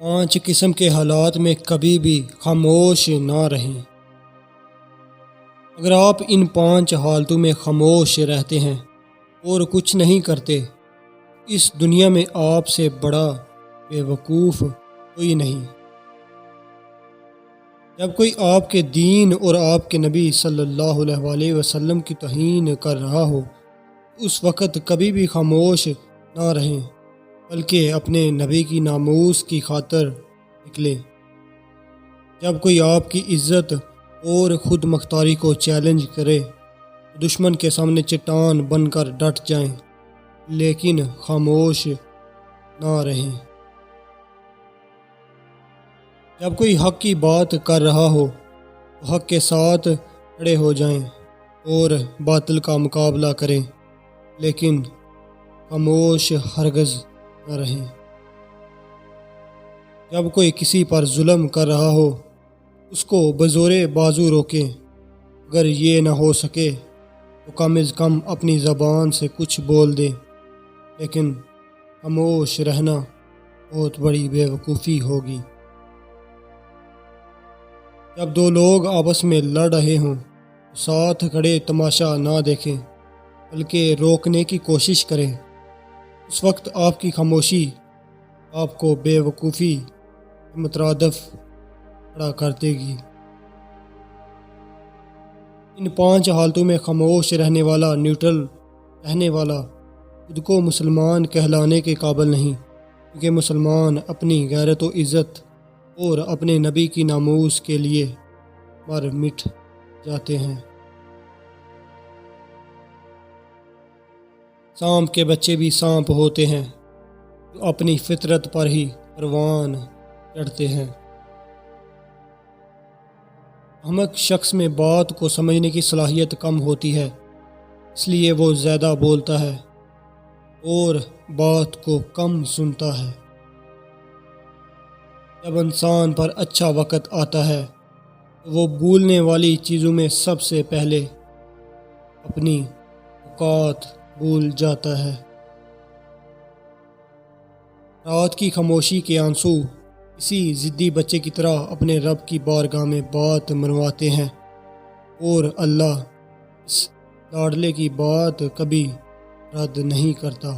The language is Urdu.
5 قسم کے حالات میں کبھی بھی خاموش نہ رہیں۔ اگر آپ ان 5 حالتوں میں خاموش رہتے ہیں اور کچھ نہیں کرتے، اس دنیا میں آپ سے بڑا بے وقوف کوئی نہیں۔ جب کوئی آپ کے دین اور آپ کے نبی صلی اللہ علیہ وسلم کی توہین کر رہا ہو، اس وقت کبھی بھی خاموش نہ رہیں، بلکہ اپنے نبی کی ناموس کی خاطر نکلیں۔ جب کوئی آپ کی عزت اور خود مختاری کو چیلنج کرے، دشمن کے سامنے چٹان بن کر ڈٹ جائیں، لیکن خاموش نہ رہیں۔ جب کوئی حق کی بات کر رہا ہو تو حق کے ساتھ کھڑے ہو جائیں اور باطل کا مقابلہ کریں، لیکن خاموش ہرگز نہ رہیں۔ جب کوئی کسی پر ظلم کر رہا ہو، اس کو بزور بازو روکیں۔ اگر یہ نہ ہو سکے تو کم از کم اپنی زبان سے کچھ بول دیں، لیکن خاموش رہنا بہت بڑی بے وقوفی ہوگی۔ جب 2 لوگ آپس میں لڑ رہے ہوں تو ساتھ کھڑے تماشا نہ دیکھیں، بلکہ روکنے کی کوشش کریں۔ اس وقت آپ کی خاموشی آپ کو بے وقوفی کے مترادف کھڑا کر دے گی۔ ان 5 حالتوں میں خاموش رہنے والا، نیوٹرل رہنے والا، خود کو مسلمان کہلانے کے قابل نہیں، کیونکہ مسلمان اپنی غیرت و عزت اور اپنے نبی کی ناموس کے لیے مر مٹ جاتے ہیں۔ سانپ کے بچے بھی سانپ ہوتے ہیں جو اپنی فطرت پر ہی پروان چڑھتے ہیں۔ احمق شخص میں بات کو سمجھنے کی صلاحیت کم ہوتی ہے، اس لیے وہ زیادہ بولتا ہے اور بات کو کم سنتا ہے۔ جب انسان پر اچھا وقت آتا ہے تو وہ بھولنے والی چیزوں میں سب سے پہلے اپنی اوقات بھول جاتا ہے۔ رات کی خاموشی کے آنسو کسی ضدی بچے کی طرح اپنے رب کی بارگاہ میں بات منواتے ہیں، اور اللہ اس لاڈلے کی بات کبھی رد نہیں کرتا۔